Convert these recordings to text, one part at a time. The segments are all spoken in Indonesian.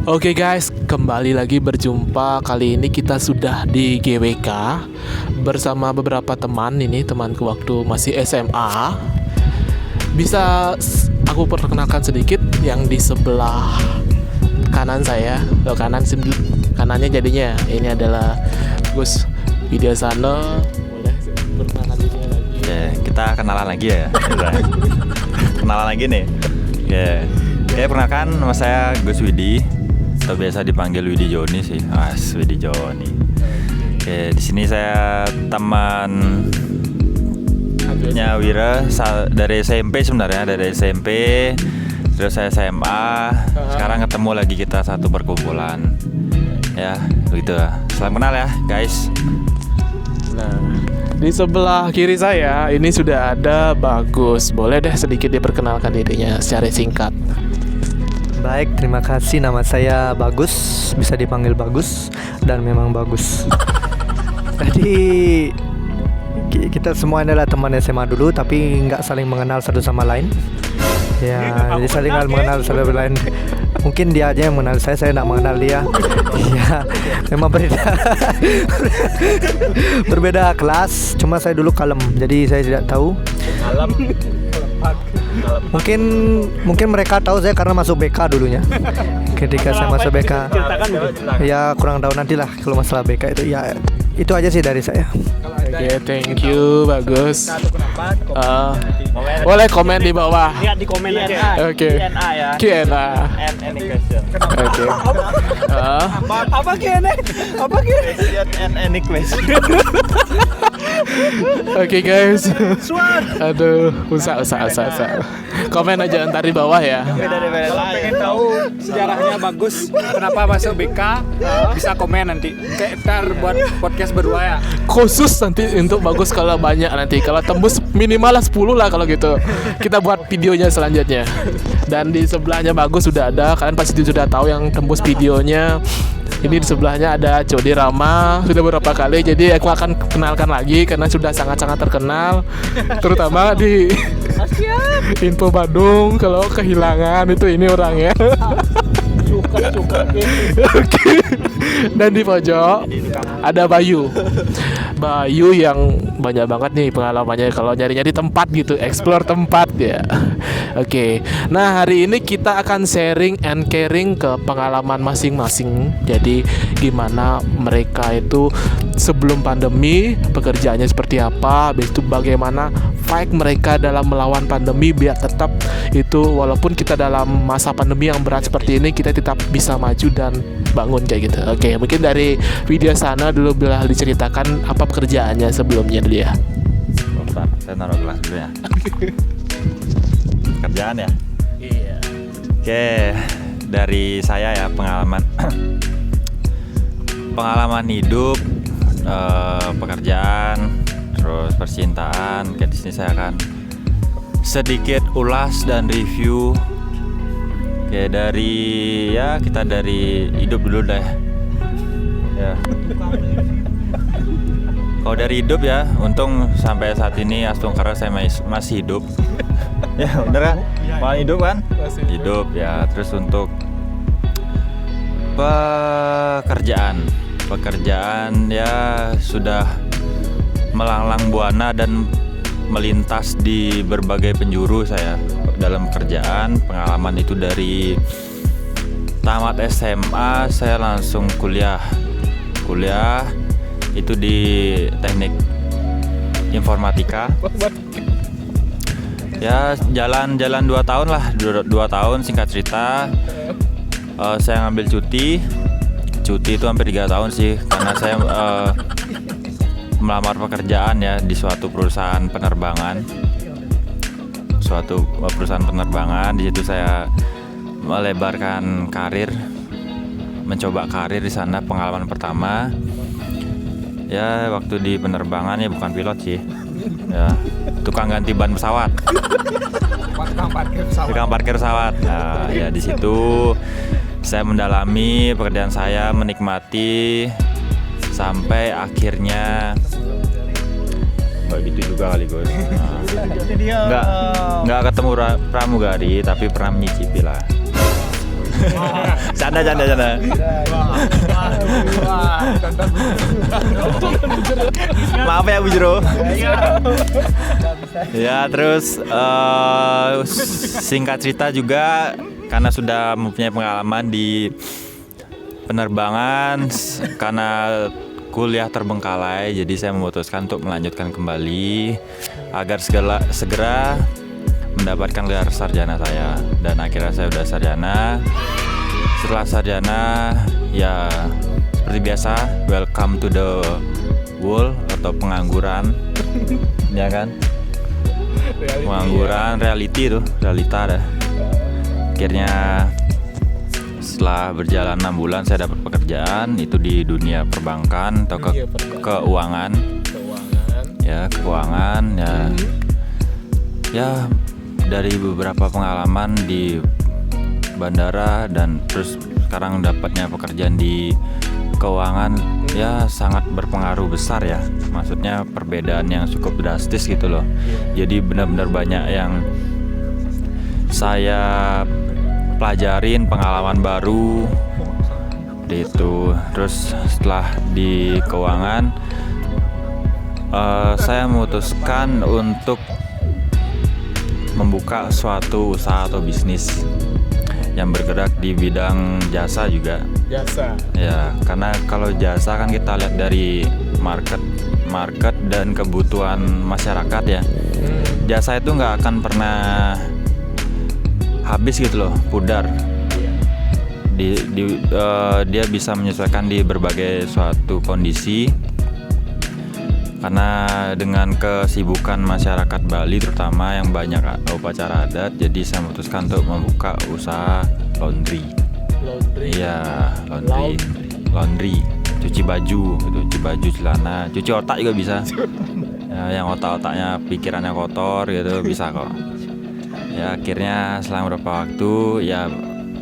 Oke guys, kembali lagi berjumpa. Kali ini kita sudah di GWK bersama beberapa teman. Ini temanku waktu masih SMA. Bisa aku perkenalkan sedikit yang di sebelah kanan saya. Kanannya jadinya ini adalah Gus Widyasana. Boleh perkenalkan dirinya lagi. Oke, kita kenalan lagi ya. Kenalan lagi nih. Oke, perkenalkan nama saya Gus Widi. Atau biasa dipanggil Widi Joni sih. Widi Joni. Oke, di sini saya temannya Wira dari SMP sebenarnya, dari SMP. Terus saya SMA. Sekarang ketemu lagi kita satu perkumpulan. Ya, begitu. Salam kenal ya, guys. Nah, di sebelah kiri saya ini sudah ada Bagus. Boleh deh sedikit diperkenalkan dirinya secara singkat. Baik, terima kasih. Nama saya Bagus, bisa dipanggil Bagus, dan memang bagus. Jadi kita semua adalah teman SMA dulu, tapi nggak saling mengenal satu sama lain. Ya, jadi saling mengenal satu sama lain. Mungkin dia aja yang mengenal saya nggak mengenal dia. Ya, memang berbeda kelas. Cuma saya dulu kalem, jadi saya tidak tahu. Mungkin mereka tahu saya karena masuk BK dulunya. Ketika saya masuk BK, ya kurang tahu nantilah kalau masalah BK itu. Ya itu aja sih dari saya. Oke, thank you Bagus. Boleh komen di bawah. Lihat di komen aja. Oke. Q&A ya. Q&A. And any question. Oke. Apa Q&A? Apa Q&A? And any question. Oke guys. Aduh, usah. Komen aja ntar di bawah ya. Kalau pengen tahu sejarahnya Bagus, kenapa masuk BK, bisa komen nanti. Kayak ntar buat podcast berdua ya. Khusus nanti untuk Bagus kalau banyak nanti. Kalau tembus minimal 10 lah kalau gitu. Kita buat videonya selanjutnya. Dan di sebelahnya Bagus sudah ada. Kalian pasti sudah tahu yang tembus videonya. Ini di sebelahnya ada Codi Rama, sudah beberapa kali. Jadi aku akan kenalkan lagi karena sudah sangat-sangat terkenal. Terutama di Info Bandung. Kalau kehilangan itu ini orangnya. Suka. Oke. Dan di pojok ada Bayu yang banyak banget nih pengalamannya kalau nyari-nyari tempat gitu, explore tempat ya. Oke. Nah, hari ini kita akan sharing and caring ke pengalaman masing-masing. Jadi gimana mereka itu sebelum pandemi pekerjaannya seperti apa, habis itu bagaimana fight mereka dalam melawan pandemi biar tetap itu walaupun kita dalam masa pandemi yang berat seperti ini kita tetap bisa maju dan bangun kayak gitu. Oke, mungkin dari video sana dulu bila diceritakan apa pekerjaannya sebelumnya dulu ya. Bentar, saya naruh gelas dulu ya. Kerjaan ya? Iya. Oke, dari saya ya pengalaman hidup, pekerjaan, terus percintaan. Di sini saya akan sedikit ulas dan review. Oke, kita dari hidup dulu deh. Ya. Kalau dari hidup ya, untung sampai saat ini Astungkara saya masih hidup. Ya, bener kan? Mau hidup kan? Hidup ya. Terus untuk pekerjaan ya sudah melanglang buana dan melintas di berbagai penjuru saya dalam pekerjaan. Pengalaman itu dari tamat SMA saya langsung kuliah itu di teknik informatika. Ya jalan 2 tahun lah, 2 tahun singkat cerita. Saya ngambil cuti itu hampir 3 tahun sih karena saya melamar pekerjaan ya di suatu perusahaan penerbangan. Di situ saya melebarkan karir, mencoba karir di sana. Pengalaman pertama ya waktu di penerbangan ya bukan pilot sih. Ya, tukang ganti ban pesawat. Tukang parkir pesawat. Nah, ya di situ saya mendalami pekerjaan saya, menikmati sampai akhirnya nggak gitu juga kali Gus. Nggak ketemu pramugari tapi pernah menyicipi lah. Canda. Maaf ya Bujro. Ya terus singkat cerita juga karena sudah mempunyai pengalaman di penerbangan, karena kuliah terbengkalai, jadi saya memutuskan untuk melanjutkan kembali agar segera mendapatkan gelar sarjana saya. Dan akhirnya saya udah sarjana. Setelah sarjana, ya seperti biasa, welcome to the world atau pengangguran, ya kan? Pengangguran, realita dah. Akhirnya setelah berjalan 6 bulan saya dapat pekerjaan itu di dunia perbankan atau keuangan. Ya, keuangan ya. Ya, dari beberapa pengalaman di bandara dan terus sekarang dapatnya pekerjaan di keuangan, ya sangat berpengaruh besar ya. Maksudnya perbedaan yang cukup drastis gitu loh. Jadi benar-benar banyak yang saya pelajarin, pengalaman baru itu. Terus setelah di keuangan saya memutuskan untuk membuka suatu usaha atau bisnis yang bergerak di bidang jasa juga. Jasa. Ya, karena kalau jasa kan kita lihat dari market dan kebutuhan masyarakat ya. Jasa itu nggak akan pernah habis gitu loh, pudar. Dia bisa menyesuaikan di berbagai suatu kondisi. Karena dengan kesibukan masyarakat Bali terutama yang banyak upacara adat, jadi saya memutuskan untuk membuka usaha laundry. Iya, laundry. Cuci baju, celana, cuci otak juga bisa. Ya, yang otaknya pikirannya kotor gitu bisa kok. Ya akhirnya selang beberapa waktu ya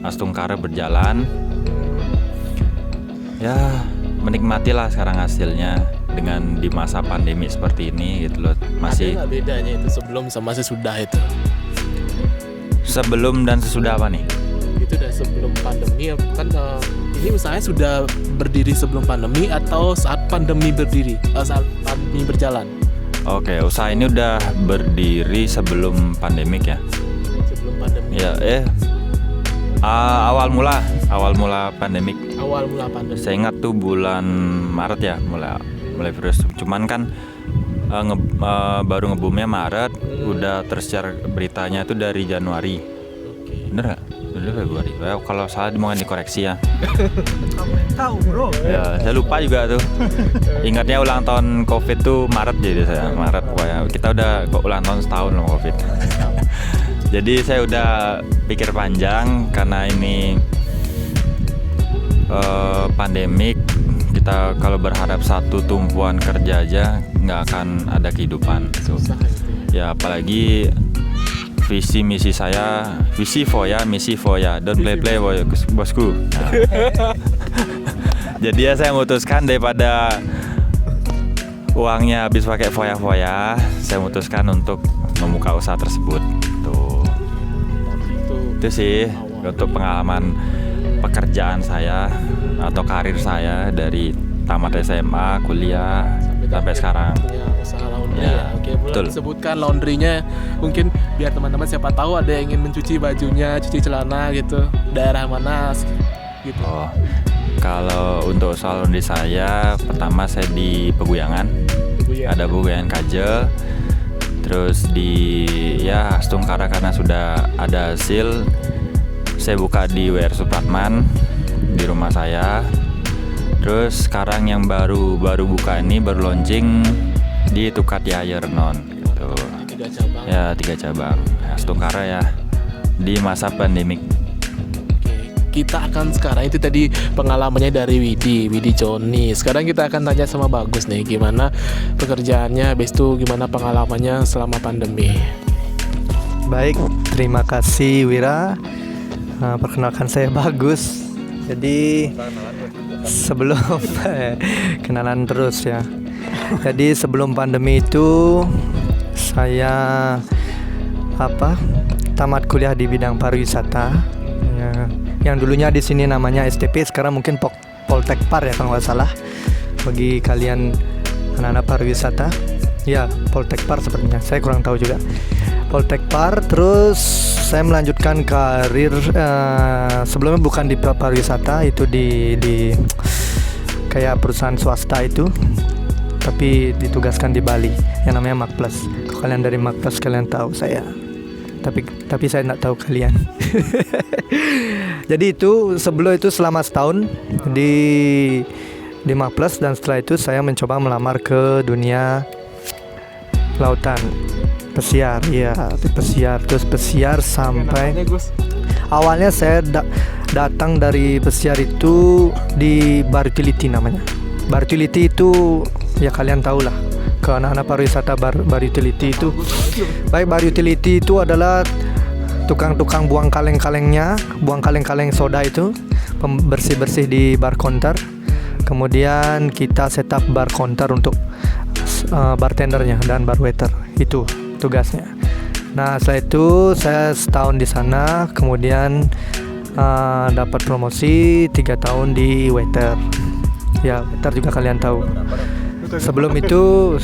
Astungkara berjalan. Ya menikmatilah sekarang hasilnya dengan di masa pandemi seperti ini gitu loh. Masih ada nggak bedanya itu sebelum sama sesudah itu? Sebelum dan sesudah apa nih? Itu udah sebelum pandemi kan, ini usahanya sudah berdiri sebelum pandemi atau saat pandemi berdiri, saat pandemi berjalan? Oke, usaha ini udah berdiri sebelum pandemik ya. Sebelum pandemi. Ya, awal mula pandemik. Awal mula pandemi. Saya ingat tuh bulan Maret ya mulai virus. Cuman kan baru ngebumnya Maret, udah tersiar beritanya tuh dari Januari. Bener gak? Bener Februari. Kalau salah mohon dikoreksi ya. Tahu bro. Ya, saya lupa juga tuh. Ingatnya ulang tahun COVID tuh Maret, jadi saya Maret. Wah, kita udah ulang tahun setahun loh COVID. Jadi saya udah pikir panjang karena ini pandemik. Kita kalau berharap satu tumpuan kerja aja nggak akan ada kehidupan. Susah gitu ya. Apalagi visi misi saya, visi foya, misi foya, don't play bosku. Nah. Jadi ya saya memutuskan daripada uangnya habis pakai foya-foya, saya memutuskan untuk membuka usaha tersebut. Tuh. Itu sih untuk pengalaman pekerjaan saya atau karir saya dari tamat SMA, kuliah sampai sekarang. Punya usaha laundry Ya, ya. Oke, boleh betul. disebutkan laundrynya mungkin biar teman-teman siapa tahu ada yang ingin mencuci bajunya, cuci celana gitu. Daerah mana gitu. Oh, kalau untuk usaha laundry saya, pertama saya di Peguyangan. Ada Peguyangan Kajel. Terus di Astungkara karena sudah ada hasil, saya buka di WR Supratman di rumah saya. Terus sekarang yang baru buka ini baru launching di Tukatya Yernon gitu. 3 cabang. Ya 3 cabang. Astungkara ya di masa pandemik. Oke, kita akan sekarang itu tadi pengalamannya dari Widi Joni. Sekarang kita akan tanya sama Bagus nih, gimana pekerjaannya, habis itu gimana pengalamannya selama pandemi. Baik, terima kasih Wira. Perkenalkan saya Bagus. Jadi sebelum kenalan terus ya. Jadi sebelum pandemi itu saya tamat kuliah di bidang pariwisata. Ya, Yang dulunya di sini namanya STP, sekarang mungkin Poltekpar ya kalau nggak salah. Bagi kalian anak-anak pariwisata, ya Poltekpar sepertinya. Saya kurang tahu juga. Poltekpar. Terus saya melanjutkan karir sebelumnya bukan di pariwisata, itu di kayak perusahaan swasta itu, tapi ditugaskan di Bali yang namanya Makplus. Kalau kalian dari Makplus kalian tahu saya, tapi saya nggak tahu kalian. Jadi itu sebelum itu selama setahun di Makplus, dan setelah itu saya mencoba melamar ke dunia lautan, pesiar, ya pesiar, terus pesiar sampai awalnya saya datang dari pesiar itu di Bar Utility namanya. Bar Utility itu ya kalian tahu lah, ke anak-anak pariwisata bar utility itu. Baik, bar utility itu adalah tukang-tukang buang kaleng-kaleng soda itu, bersih-bersih di bar counter. Kemudian kita setup bar counter untuk bartendernya dan bar waiter, itu tugasnya. Nah, setelah itu saya setahun di sana, kemudian dapat promosi 3 tahun di waiter. Ya, waiter juga kalian tahu. Sebelum itu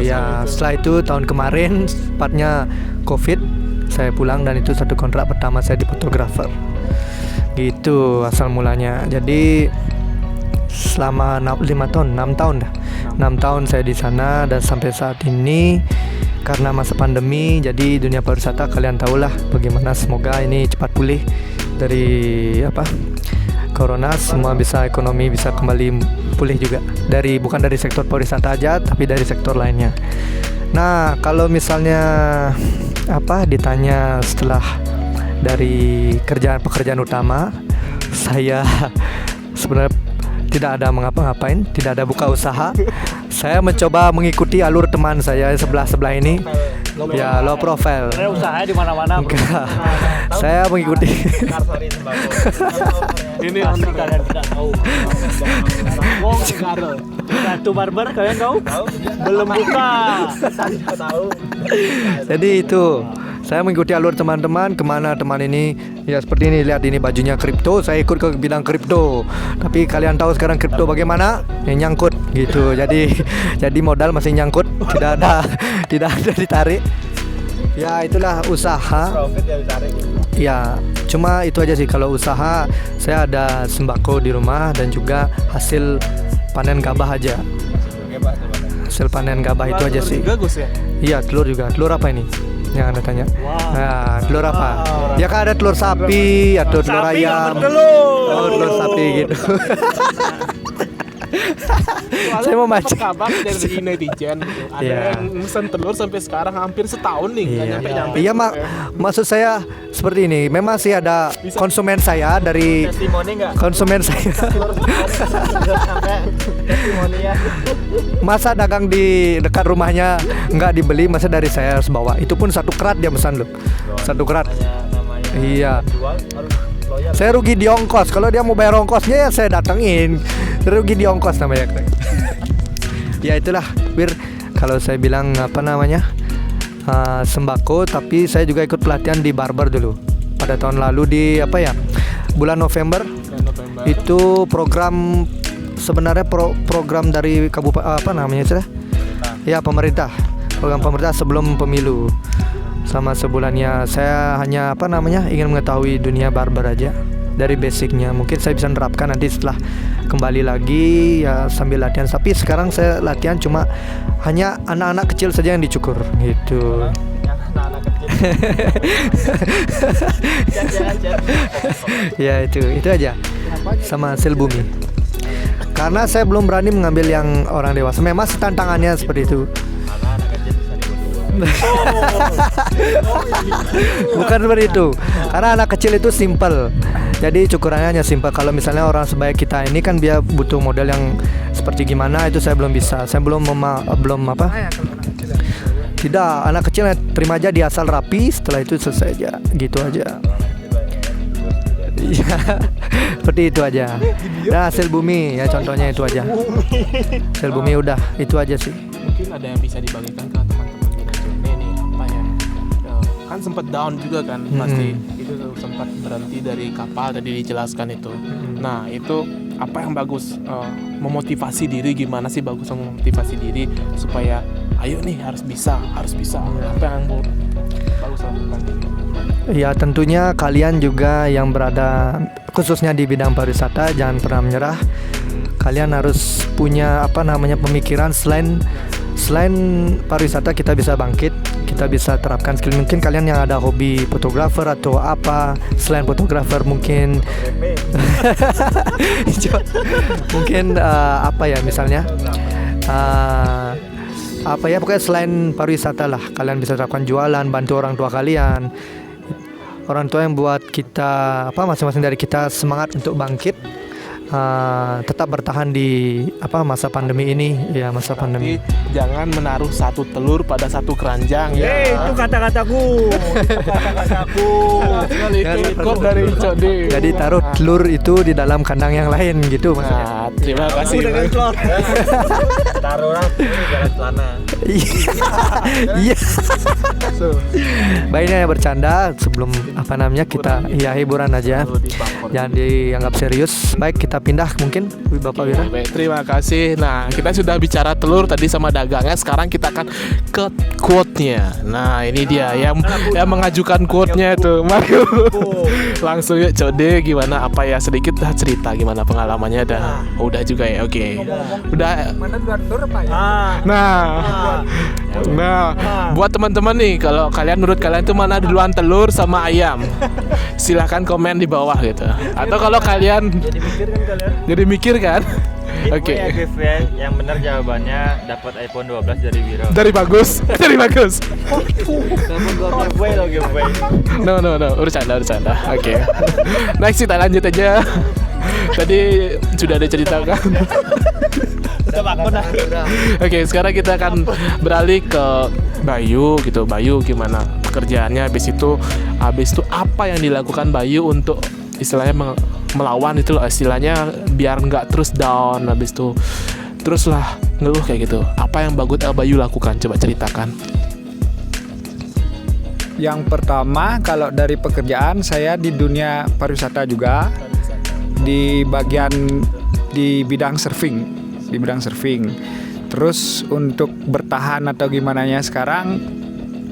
ya, setelah itu tahun kemarin tepatnya COVID, saya pulang, dan itu satu kontrak pertama saya di fotografer. Gitu asal mulanya. Jadi selama 6 tahun saya di sana, dan sampai saat ini karena masa pandemi, jadi dunia pariwisata kalian tahulah bagaimana. Semoga ini cepat pulih dari corona, semua bisa, ekonomi bisa kembali pulih juga, bukan dari sektor pariwisata aja, tapi dari sektor lainnya. Nah, kalau misalnya ditanya setelah dari pekerjaan utama, saya sebenarnya tidak ada mengapa-ngapain, tidak ada buka usaha. Saya mencoba mengikuti alur teman saya sebelah ini. Ya, low profile. Usahanya di mana-mana. Saya mengikuti. Ini pasti kalian tidak tahu. Wong Karel. Satu barber kalian tahu? Belum buka. Tahu. Jadi itu, saya mengikuti alur teman-teman, kemana teman ini, ya seperti ini, lihat ini bajunya kripto, saya ikut ke bidang kripto. Tapi kalian tahu sekarang kripto bagaimana? Nyangkut gitu. Jadi modal masih nyangkut, tidak ada ditarik. Ya, itulah usaha. Ya, cuma itu aja sih kalau usaha. Saya ada sembako di rumah dan juga hasil panen gabah aja. Hasil panen gabah itu aja sih. Bagus ya? Iya, telur juga. Telur apa ini? Yang Anda tanya. Nah, telur apa? Ya kan ada telur sapi atau telur ayam. Oh, telur sapi gitu. Saya mau mancing. Kabar dari netizen, ada yang mesen telur sampai sekarang hampir setahun nih, nggak nyampe. Iya, maksud saya seperti ini. Memang sih ada konsumen saya dari konsumen saya. Masa dagang di dekat rumahnya nggak dibeli, masa dari saya harus bawa. Itu pun 1 kerat dia pesan loh. 1 kerat. Iya. Saya rugi di ongkos. Kalau dia mau bayar ongkosnya ya saya datengin. Rugi di ongkos namanya. Ya itulah, kalau saya bilang sembako, tapi saya juga ikut pelatihan di barber dulu. Pada tahun lalu di bulan November. Itu program, sebenarnya program dari kabupaten ya, pemerintah. Program pemerintah sebelum pemilu. Sama sebulannya saya hanya ingin mengetahui dunia barber aja dari basicnya. Mungkin saya bisa nerapkan nanti setelah kembali lagi ya sambil latihan. Tapi sekarang saya latihan cuma hanya anak-anak kecil saja yang dicukur gitu. Ya itu aja sama hasil bumi. Karena saya belum berani mengambil yang orang dewasa. Memang tantangannya seperti itu. Bukan seperti itu. Karena anak kecil itu simple. Jadi cukurannya hanya simple. Kalau misalnya orang sebaik kita ini kan dia butuh model yang seperti gimana, itu saya belum bisa. Saya belum Tidak, anak kecil terima aja, dia asal rapi, setelah itu selesai aja. Gitu aja. Iya. Seperti itu aja. Nah, hasil bumi ya contohnya itu aja. Hasil bumi udah, itu aja sih. Mungkin ada yang bisa dibagikan ke teman-teman manajemen nih, kan kan sempat down juga kan pasti itu sempat berhenti dari kapal tadi dijelaskan itu. Nah itu apa yang bagus memotivasi diri, gimana sih bagus memotivasi diri supaya ayo nih harus bisa apa yang bagus lakukan? Ya tentunya kalian juga yang berada khususnya di bidang pariwisata jangan pernah menyerah. Kalian harus punya pemikiran selain pariwisata kita bisa bangkit, kita bisa terapkan skill. Mungkin kalian yang ada hobi fotografer atau apa, selain fotografer mungkin mungkin misalnya pokoknya selain pariwisata lah kalian bisa terapkan jualan, bantu orang tua kalian, orang tua yang buat kita masing-masing dari kita semangat untuk bangkit, tetap bertahan di masa pandemi ini ya, masa pandemi. Jangan menaruh satu telur pada satu keranjang ya. Itu kata-kataku. Itu quote dari Code. Jadi taruh telur itu di dalam kandang yang lain gitu maksudnya. Nah, terima kasih. Taruhlah di dalam celana. Iya. Baiknya ya bercanda sebelum kita hiburan aja. Jangan dianggap serius. Baik, kita pindah mungkin Bapak Wira. Baik, terima kasih. Nah, kita sudah bicara telur tadi sama dagangnya. Sekarang kita akan ke quote-nya. Nah, ini dia yang mengajukan quote-nya itu. Mari langsung yuk Code, gimana sedikit dah cerita gimana pengalamannya udah juga ya. Oke. Udah. Nah, buat teman-teman nih, kalau menurut kalian tuh mana duluan telur sama ayam? Silahkan komen di bawah gitu. Atau kalau kalian jadi mikir kan? Oke. Yang benar jawabannya dapat iPhone 12 dari Wiro. Dari bagus. Giveaway. No, bercanda. Oke. Next kita lanjut aja. Tadi sudah diceritakan. Oke, sekarang kita akan beralih ke Bayu gitu. Bayu gimana pekerjaannya habis itu apa yang dilakukan Bayu untuk istilahnya melawan itu loh, istilahnya biar nggak terus down, habis itu teruslah ngeluh kayak gitu. Apa yang Bayu lakukan? Coba ceritakan. Yang pertama, kalau dari pekerjaan saya di dunia pariwisata juga di bidang surfing. Terus untuk bertahan atau gimana sekarang,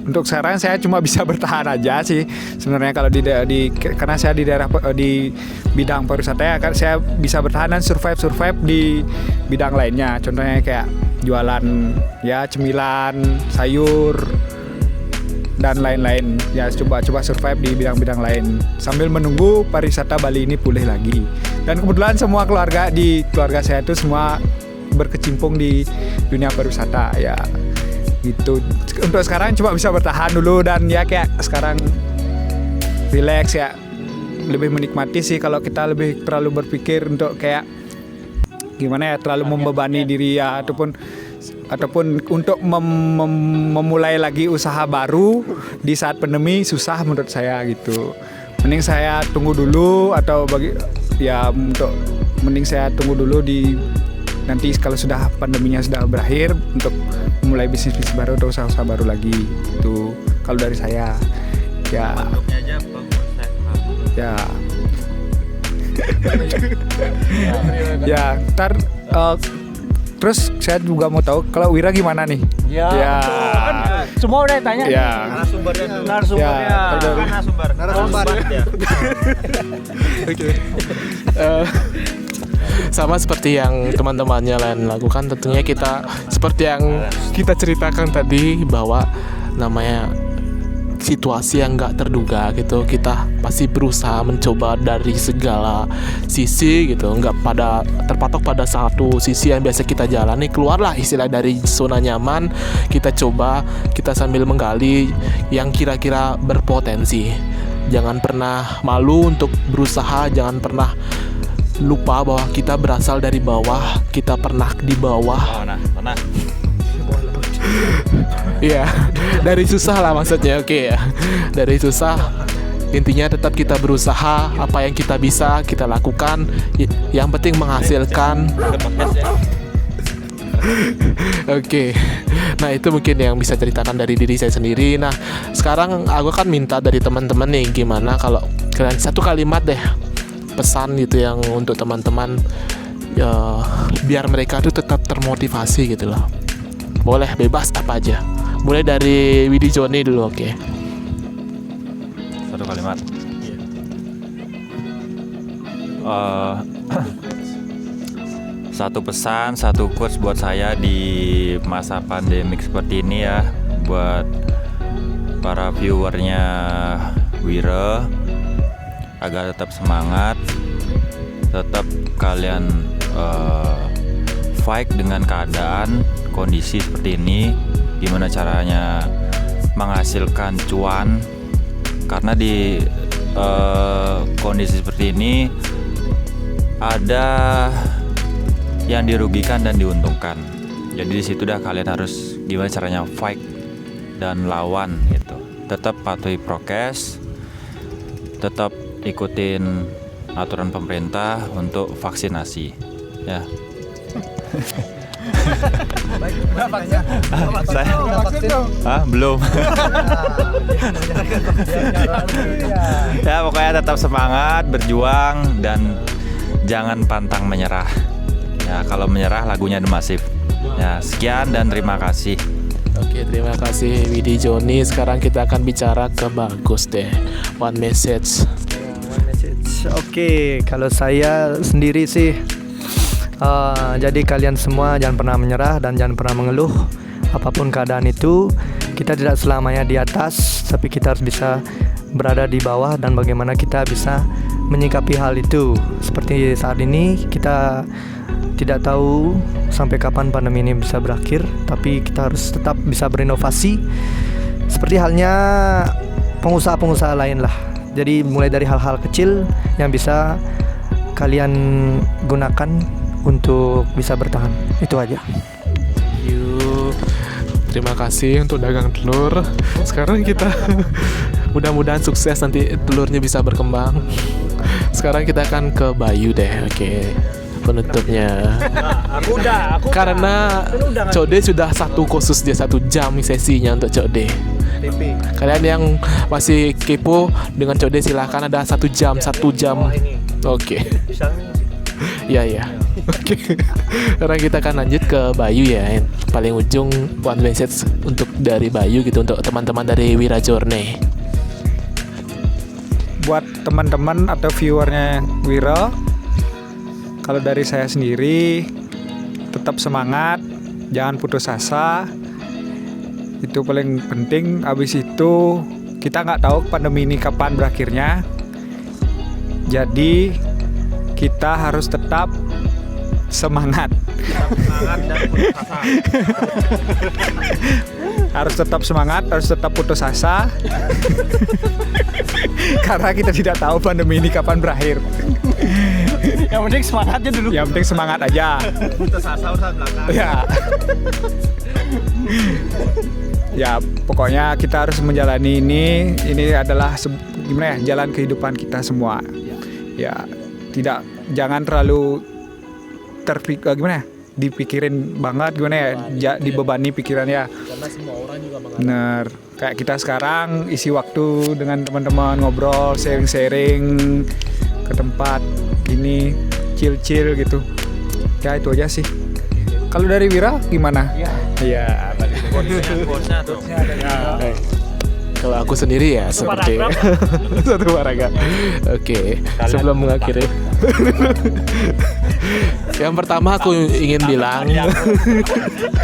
untuk sekarang saya cuma bisa bertahan aja sih sebenarnya kalau karena saya di bidang pariwisata ya, kan saya bisa bertahan dan survive di bidang lainnya. Contohnya kayak jualan ya cemilan, sayur dan lain-lain. Ya coba survive di bidang-bidang lain sambil menunggu pariwisata Bali ini pulih lagi. Dan kebetulan semua keluarga saya itu semua berkecimpung di dunia pariwisata ya gitu. Untuk sekarang cuma bisa bertahan dulu dan ya kayak sekarang relax ya, lebih menikmati sih. Kalau kita lebih terlalu berpikir untuk kayak gimana ya, terlalu membebani diri ya, ataupun untuk memulai lagi usaha baru di saat pandemi susah menurut saya gitu. Mending saya tunggu dulu mending saya tunggu dulu nanti kalau sudah pandeminya sudah berakhir untuk mulai bisnis baru atau usaha baru lagi itu. Kalau dari saya ya ntar terus saya juga mau tahu kalau Wira gimana nih? Ya. Kan semua udah tanya. Ya. Narasumber. Oke. Sama seperti yang teman-temannya lain lakukan, tentunya kita seperti yang kita ceritakan tadi bahwa namanya situasi yang nggak terduga gitu, kita pasti berusaha mencoba dari segala sisi gitu, nggak terpatok pada satu sisi yang biasa kita jalani. Keluarlah istilah dari zona nyaman, kita sambil menggali yang kira-kira berpotensi. Jangan pernah malu untuk berusaha, jangan pernah lupa bahwa kita berasal dari bawah, kita pernah di bawah. Iya, dari susah lah maksudnya. Oke ya, dari susah. Intinya tetap kita berusaha, apa yang kita bisa kita lakukan. Yang penting menghasilkan. Oke. Nah, itu mungkin yang bisa ceritakan dari diri saya sendiri. Nah, sekarang aku kan minta dari teman-teman nih, gimana kalau kalian satu kalimat deh pesan gitu yang untuk teman-teman ya, biar mereka tuh tetap termotivasi gitu loh. Boleh bebas apa aja. Mulai dari Widi Joni dulu, oke. Satu kalimat. Satu pesan, satu quotes buat saya di masa pandemik seperti ini ya, buat para viewernya Wira, agar tetap semangat, tetap kalian fight dengan keadaan kondisi seperti ini. Gimana caranya menghasilkan cuan, karena di kondisi seperti ini ada yang dirugikan dan diuntungkan. Jadi di situ dah kalian harus gimana caranya fight dan lawan gitu. Tetap patuhi prokes, tetap ikutin aturan pemerintah untuk vaksinasi ya. Belum. Ya pokoknya tetap semangat, berjuang, dan jangan pantang menyerah. Ya kalau menyerah lagunya The Massive. Ya sekian dan terima kasih. Oke, terima kasih Widi Joni. Sekarang kita akan bicara ke Bagus deh. One message. Oke, kalau saya sendiri sih, jadi kalian semua jangan pernah menyerah dan jangan pernah mengeluh. Apapun keadaan itu, kita tidak selamanya di atas, tapi kita harus bisa berada di bawah dan bagaimana kita bisa menyikapi hal itu. Seperti saat ini kita tidak tahu sampai kapan pandemi ini bisa berakhir, tapi kita harus tetap bisa berinovasi seperti halnya pengusaha-pengusaha lain lah. Jadi mulai dari hal-hal kecil yang bisa kalian gunakan untuk bisa bertahan. Itu aja. Yuk, terima kasih untuk dagang telur. Sekarang kita mudah-mudahan sukses, nanti telurnya bisa berkembang. Sekarang kita akan ke Bayu deh, oke. Penutupnya. Aku Karena Code sudah satu khusus dia 1 jam sesinya untuk Code. Kalian yang masih kepo dengan Code silahkan, ada 1 jam. Oke. Ya. Oke. Sekarang kita akan lanjut ke Bayu ya. Paling ujung one message untuk dari Bayu gitu untuk teman-teman dari Wirajorne. Buat teman-teman atau viewernya Wira, kalau dari saya sendiri, tetap semangat, jangan putus asa. Itu paling penting. Habis itu kita nggak tahu pandemi ini kapan berakhirnya. Jadi kita harus tetap semangat. Harus tetap semangat, harus tetap putus asa. Karena kita tidak tahu pandemi ini kapan berakhir. Yang penting semangatnya dulu. Yang penting semangat aja. Putus asa urusan belakang. Ya, pokoknya kita harus menjalani ini. Ini adalah gimana ya, jalan kehidupan kita semua. Ya, jangan terlalu dipikirin banget gimana ya, dibebani pikirannya. Karena semua orang juga Bener. Kayak kita sekarang isi waktu dengan teman-teman, ngobrol, sharing ke tempat ini, chill gitu. Ya itu aja sih. Kalau dari Wira gimana? Iya. Kalau aku sendiri ya seperti satu paragraf. Oke, sebelum mengakhiri. Yang pertama aku ingin bilang,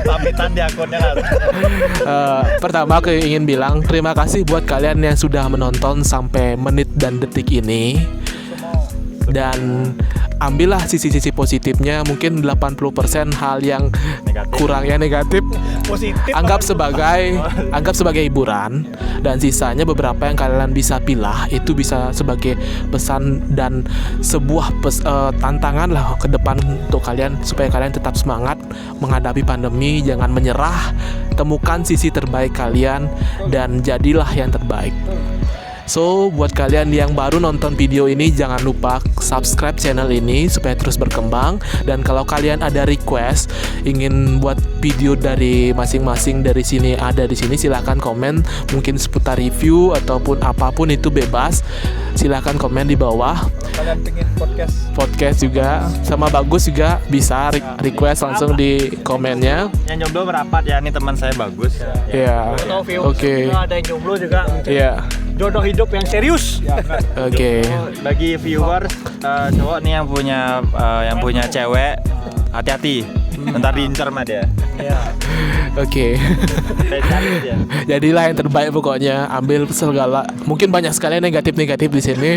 pamitan di akunnya kan. pertama aku ingin bilang terima kasih buat kalian yang sudah menonton sampai menit dan detik ini. Dan ambillah sisi-sisi positifnya. Mungkin 80% hal yang kurangnya negatif Positif. anggap sebagai hiburan, dan sisanya beberapa yang kalian bisa pilah itu bisa sebagai pesan dan sebuah tantangan lah ke depan untuk kalian, supaya kalian tetap semangat menghadapi pandemi. Jangan menyerah, temukan sisi terbaik kalian dan jadilah yang terbaik. So buat kalian yang baru nonton video ini, jangan lupa subscribe channel ini supaya terus berkembang. Dan kalau kalian ada request ingin buat video dari masing-masing dari sini ada di sini, silahkan komen, mungkin seputar review ataupun apapun itu bebas. Silahkan komen di bawah. Kalian pengen Podcast juga sama Bagus juga bisa request langsung di komennya. Yang jomblo merapat ya, ini teman saya Bagus. Ya. Atau view Oke. ada yang jomblo juga mungkin. Iya. Jodoh hidup yang serius. Oke. Bagi viewers cowok nih yang punya cewek, hati-hati. Ntar diincar sama dia. Ya. Oke. Saya cari dia. Jadilah yang terbaik pokoknya. Ambil segala, mungkin banyak sekali negatif-negatif di sini.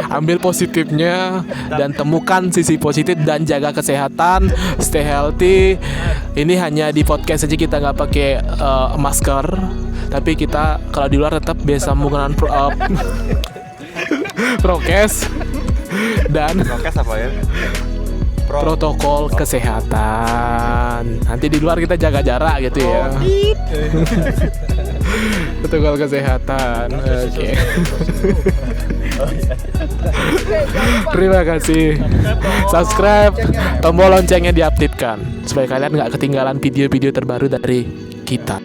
Ambil positifnya dan temukan sisi positif dan jaga kesehatan, stay healthy. Ini hanya di podcast aja kita nggak pakai masker, tapi kita kalau di luar tetap biasa menggunakan prokes dan Prokes apa ya? protokol kesehatan. Nanti di luar kita jaga jarak gitu ya. Protokol kesehatan. Oke. Terima kasih. Subscribe, tombol loncengnya diaktifkan supaya kalian nggak ketinggalan video-video terbaru dari kita.